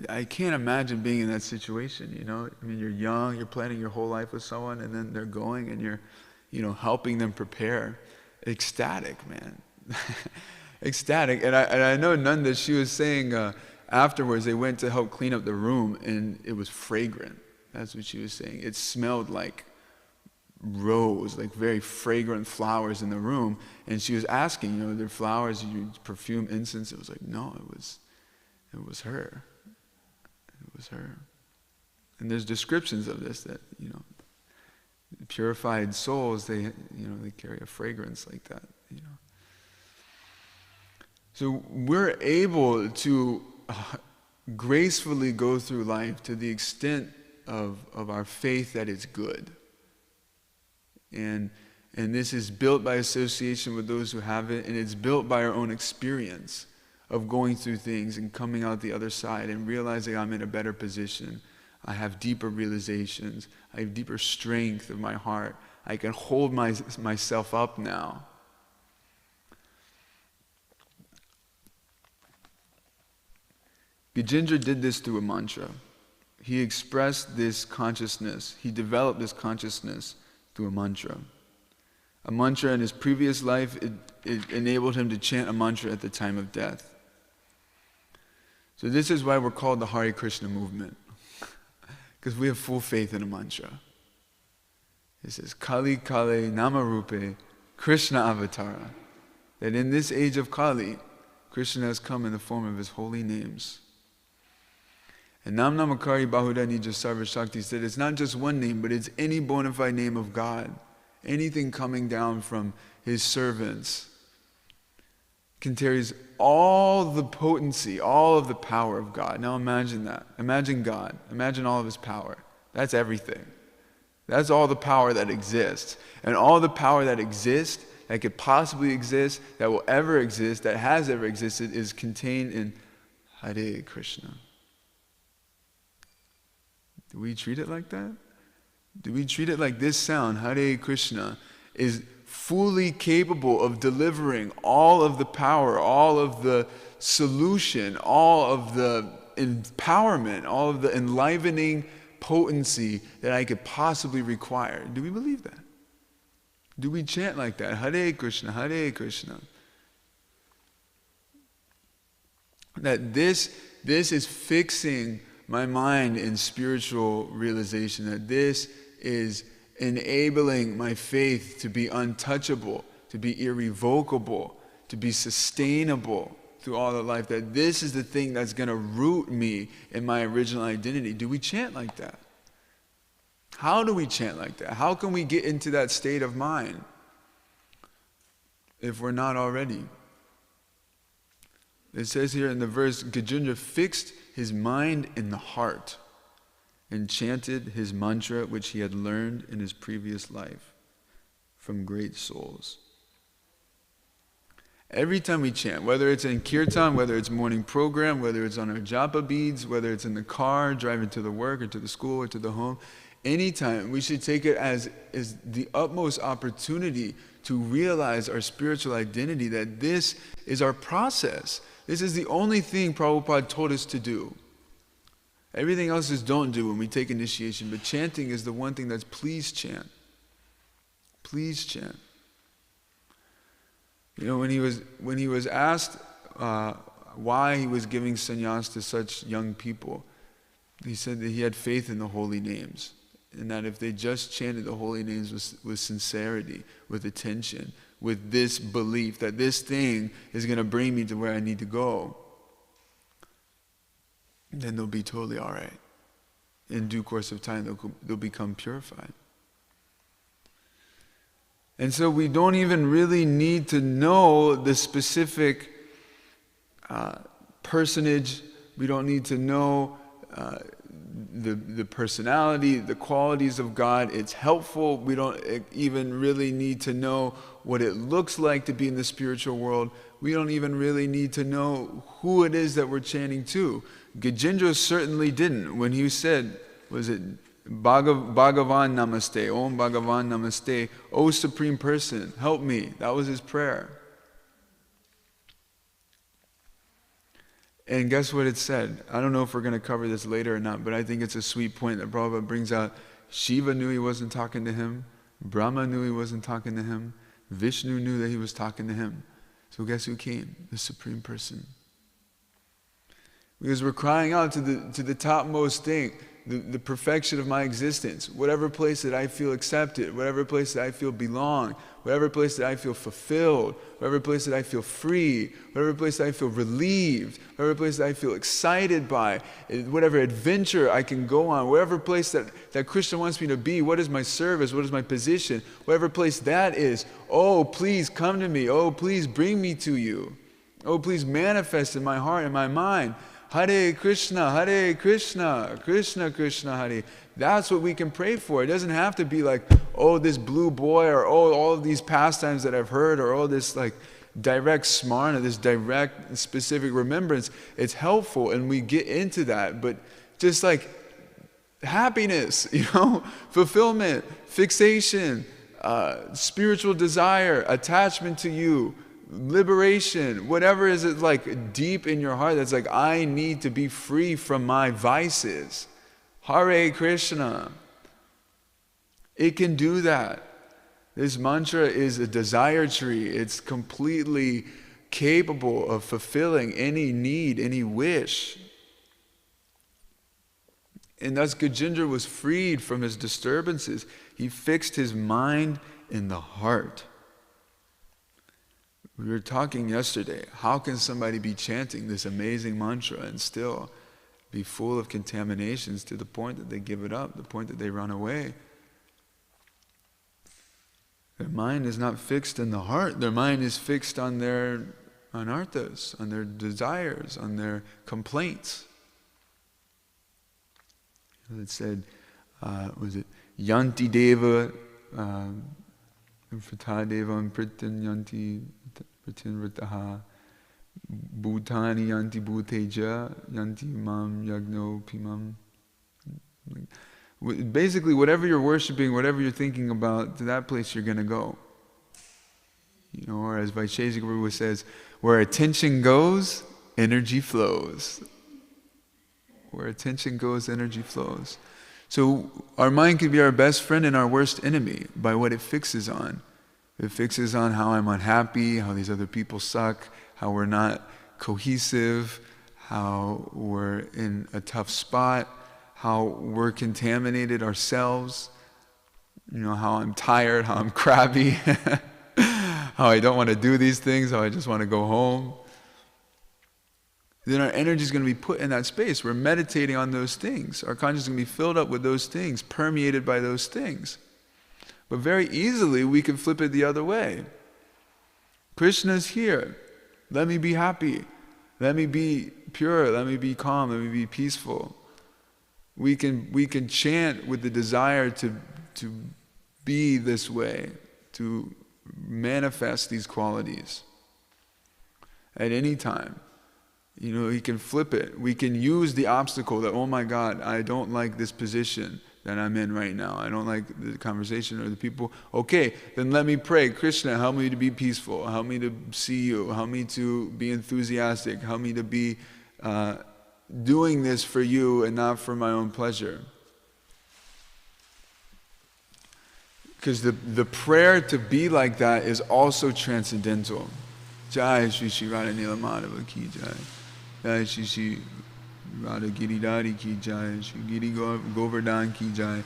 I can't imagine being in that situation, you know? I mean, you're young, you're planning your whole life with someone, and then they're going and you're, you know, helping them prepare. Ecstatic, man. Ecstatic. And I know Nanda, she was saying afterwards they went to help clean up the room, and it was fragrant. That's what she was saying. It smelled like rose, like very fragrant flowers in the room. And she was asking, you know, there flowers, you perfume, incense? It was like, no, it was her. It was her. And there's descriptions of this that, you know, purified souls, they carry a fragrance like that, you know. So we're able to gracefully go through life to the extent of our faith that it's good. And this is built by association with those who have it, and it's built by our own experience of going through things and coming out the other side and realizing I'm in a better position. I have deeper realizations. I have deeper strength of my heart. I can hold myself up now. Gajendra did this through a mantra. He expressed this consciousness. He developed this consciousness through a mantra. A mantra in his previous life, it enabled him to chant a mantra at the time of death. So this is why we're called the Hare Krishna movement. Because we have full faith in a mantra. It says, Kali Kale Namarupe Krishna Avatara. That in this age of Kali, Krishna has come in the form of his holy names. And Nam Namakari Bahuda Nija Sarva Shakti said it's not just one name, but it's any bona fide name of God. Anything coming down from his servants contains all the potency, all of the power of God. Now imagine that. Imagine God. Imagine all of his power. That's everything. That's all the power that exists. And all the power that exists, that could possibly exist, that will ever exist, that has ever existed, is contained in Hare Krishna. Do we treat it like that? Do we treat it like this sound, Hare Krishna, is fully capable of delivering all of the power, all of the solution, all of the empowerment, all of the enlivening potency that I could possibly require? Do we believe that? Do we chant like that? Hare Krishna, Hare Krishna. That this is fixing my mind in spiritual realization, that this is enabling my faith to be untouchable, to be irrevocable, to be sustainable through all of life, that this is the thing that's going to root me in my original identity. Do we chant like that? How do we chant like that? How can we get into that state of mind if we're not already? It says here in the verse, Gajendra fixed his mind in the heart and chanted his mantra which he had learned in his previous life from great souls. Every time we chant, whether it's in kirtan, whether it's morning program, whether it's on our japa beads, whether it's in the car, driving to the work or to the school or to the home, anytime we should take it as the utmost opportunity to realize our spiritual identity, that this is our process. This is the only thing Prabhupada told us to do. Everything else is don't do when we take initiation, but chanting is the one thing that's please chant. Please chant. You know, when he was asked why he was giving sannyas to such young people, he said that he had faith in the holy names, and that if they just chanted the holy names with sincerity, with attention, with this belief that this thing is going to bring me to where I need to go, then they'll be totally all right. In due course of time, they'll become purified. And so we don't even really need to know the specific personage. We don't need to know the personality, the qualities of God. It's helpful. We don't even really need to know what it looks like to be in the spiritual world. We don't even really need to know who it is that we're chanting to. Gajendra certainly didn't. When he said, was it Bhagavan Namaste, Om Bhagavan Namaste, O Supreme Person, help me. That was his prayer. And guess what it said? I don't know if we're going to cover this later or not, but I think it's a sweet point that Prabhupada brings out. Shiva knew he wasn't talking to him. Brahma knew he wasn't talking to him. Vishnu knew that he was talking to him. So guess who came? The Supreme Person. Because we're crying out to the topmost thing, the perfection of my existence. Whatever place that I feel accepted, whatever place that I feel belong, whatever place that I feel fulfilled, whatever place that I feel free, whatever place that I feel relieved, whatever place that I feel excited by, whatever adventure I can go on, whatever place that Krishna wants me to be, what is my service, what is my position, whatever place that is, oh, please come to me, oh, please bring me to you, oh, please manifest in my heart and my mind. Hare Krishna, Krishna Krishna, Hare. That's what we can pray for. It doesn't have to be like, oh, this blue boy, or oh, all of these pastimes that I've heard, or oh, this like direct smarna, this direct specific remembrance. It's helpful, and we get into that. But just like happiness, fulfillment, fixation, spiritual desire, attachment to you, liberation, whatever is it like deep in your heart that's like, I need to be free from my vices. Hare Krishna. It can do that. This mantra is a desire tree. It's completely capable of fulfilling any need, any wish. And thus Gajendra was freed from his disturbances. He fixed his mind in the heart. We were talking yesterday, how can somebody be chanting this amazing mantra and still be full of contaminations to the point that they give it up, the point that they run away? Their mind is not fixed in the heart. Their mind is fixed on their anarthas, on their desires, on their complaints. It said, was it Yanti Deva, Frata Deva and Pritan Yanti Pratinvrataha Bhutani Yanti Bhuteja Yanti Mam Yagno Pimam. Basically, whatever you're worshiping, whatever you're thinking about, to that place you're going to go. Or as Vaisheshika Prabhu says, where attention goes, energy flows. Where attention goes, energy flows. So our mind can be our best friend and our worst enemy by what it fixes on. It fixes on how I'm unhappy, how these other people suck, how we're not cohesive, how we're in a tough spot, how we're contaminated ourselves, how I'm tired, how I'm crabby, how I don't want to do these things, how I just want to go home. Then our energy is going to be put in that space. We're meditating on those things. Our consciousness is going to be filled up with those things, permeated by those things. But very easily we can flip it the other way. Krishna's here. Let me be happy. Let me be pure. Let me be calm. Let me be peaceful. We can chant with the desire to be this way, to manifest these qualities at any time. He can flip it. We can use the obstacle that, oh my God, I don't like this position that I'm in right now. I don't like the conversation or the people. Okay, then let me pray. Krishna, help me to be peaceful. Help me to see you. Help me to be enthusiastic. Help me to be doing this for you and not for my own pleasure. Because the prayer to be like that is also transcendental. Jai Shri Shri Radha Nilamadava Ki Jai. Jai Shri Shri Radha Giridhari Ki Jai. Shri Giri Govardhan Ki Jai.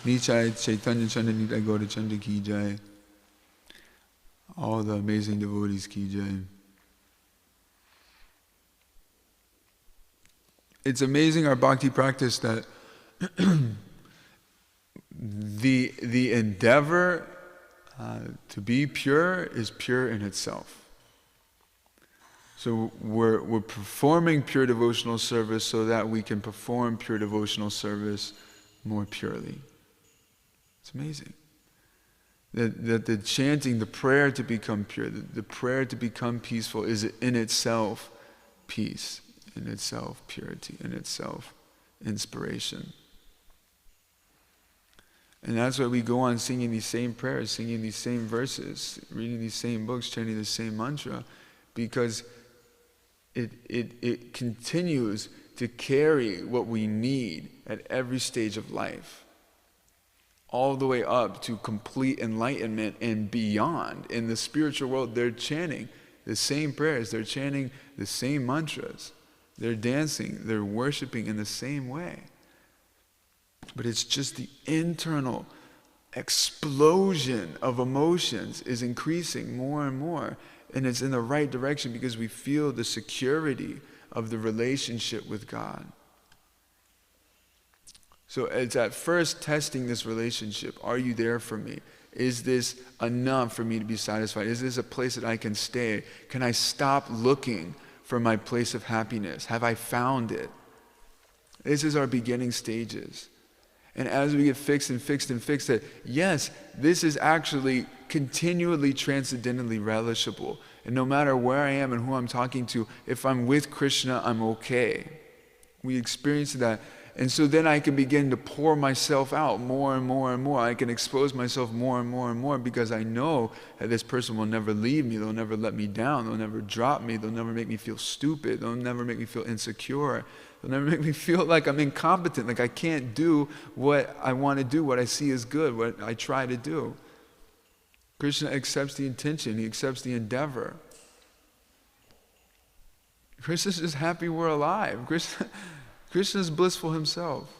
Nichai Chaitanya Chanda Nitai Gaura Chanda Ki Jai. All the amazing devotees Ki Jai. It's amazing our bhakti practice that the endeavor to be pure is pure in itself. So we're performing pure devotional service so that we can perform pure devotional service more purely. It's amazing. That the chanting, the prayer to become pure, the prayer to become peaceful is in itself peace, in itself purity, in itself inspiration. And that's why we go on singing these same prayers, singing these same verses, reading these same books, chanting the same mantra, because it continues to carry what we need at every stage of life, all the way up to complete enlightenment and beyond. In the spiritual world, they're chanting the same prayers, they're chanting the same mantras, they're dancing, they're worshiping in the same way. But it's just the internal explosion of emotions is increasing more and more. And it's in the right direction because we feel the security of the relationship with God. So it's at first testing this relationship. Are you there for me? Is this enough for me to be satisfied? Is this a place that I can stay? Can I stop looking for my place of happiness? Have I found it? This is our beginning stages. And as we get fixed that, yes, this is actually continually transcendently relishable. And no matter where I am and who I'm talking to, if I'm with Krishna, I'm okay. We experience that. And so then I can begin to pour myself out more and more and more. I can expose myself more and more and more because I know that this person will never leave me. They'll never let me down. They'll never drop me. They'll never make me feel stupid. They'll never make me feel insecure. They'll never make me feel like I'm incompetent, like I can't do what I want to do, what I see is good, what I try to do. Krishna accepts the intention. He accepts the endeavor. Krishna's just happy we're alive. Krishna's blissful himself.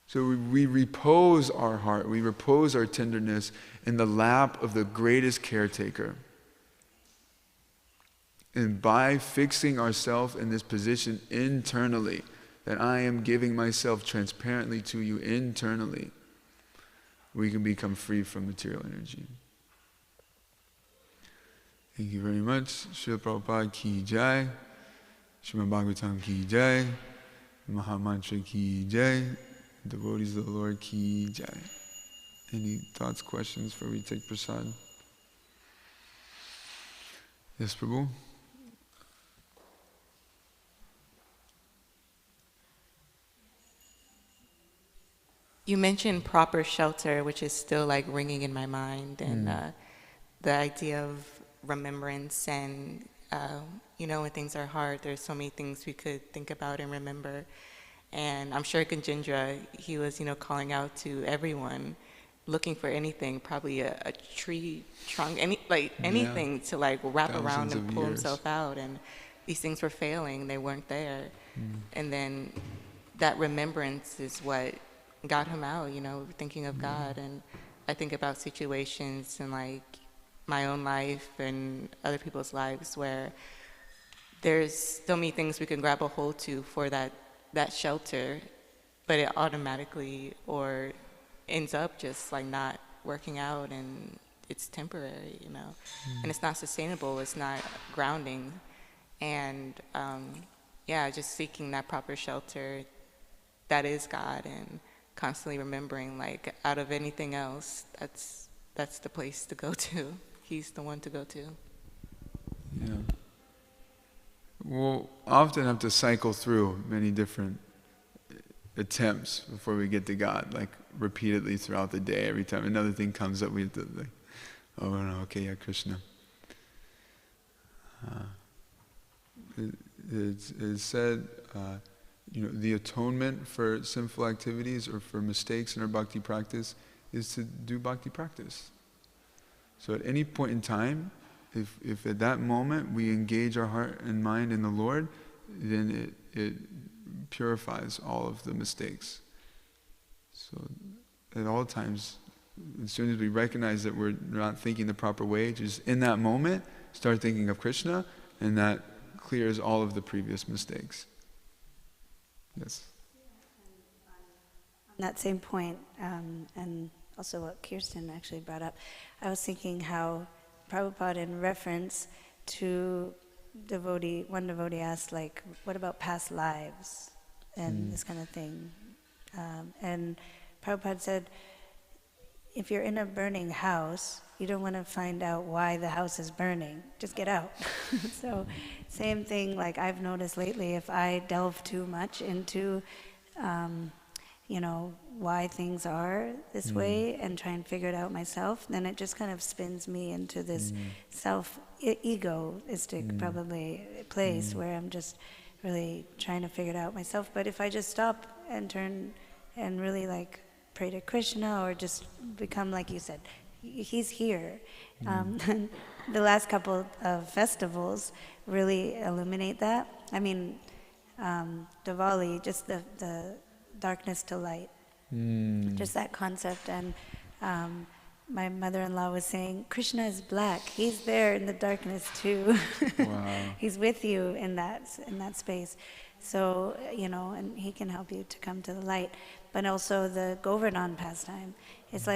So we repose our heart, we repose our tenderness in the lap of the greatest caretaker. And by fixing ourselves in this position internally, that I am giving myself transparently to you internally, we can become free from material energy. Thank you very much. Srila Prabhupada ki jai. Srimad Bhagavatam ki jai. Mahamantra ki jai. Devotees of the Lord ki jai. Any thoughts, questions before we take prasad? Yes, Prabhu?
You mentioned proper shelter, which is still like ringing in my mind, and the idea of remembrance and, when things are hard, there's so many things we could think about and remember. And I'm sure Ganjendra, he was, calling out to everyone, looking for anything, probably a tree trunk, anything to wrap around and pull himself out. And these things were failing, they weren't there. And then that remembrance is what got him out, thinking of God. And I think about situations in my own life and other people's lives where there's so many things we can grab a hold to for that shelter, but it automatically or ends up just not working out, and it's temporary, and it's not sustainable, it's not grounding. And just seeking that proper shelter that is God, and constantly remembering, out of anything else, that's the place to go to. He's the one to go to.
Yeah. We'll often have to cycle through many different attempts before we get to God, repeatedly throughout the day. Every time another thing comes up, we have to oh no, okay, yeah, Krishna. It's said, the atonement for sinful activities or for mistakes in our bhakti practice is to do bhakti practice. So at any point in time, if at that moment we engage our heart and mind in the Lord, then it purifies all of the mistakes. So at all times, as soon as we recognize that we're not thinking the proper way, just in that moment, start thinking of Krishna, and that clears all of the previous mistakes. Yes.
On that same point, and also what Kirsten actually brought up, I was thinking how Prabhupada, in reference to one devotee asked, like, what about past lives and this kind of thing? And Prabhupada said, if you're in a burning house, you don't want to find out why the house is burning. Just get out. So same thing, like I've noticed lately, if I delve too much into, why things are this way and try and figure it out myself, then it just kind of spins me into this egoistic probably place where I'm just really trying to figure it out myself. But if I just stop and turn and really like pray to Krishna, or just become, like you said, he's here. The last couple of festivals really illuminate that. I mean, Diwali, just the darkness to light, just that concept. And my mother-in-law was saying, Krishna is black. He's there in the darkness too.
Wow.
He's with you in that space. So, and he can help you to come to the light. But also the Govardhan pastime. It's like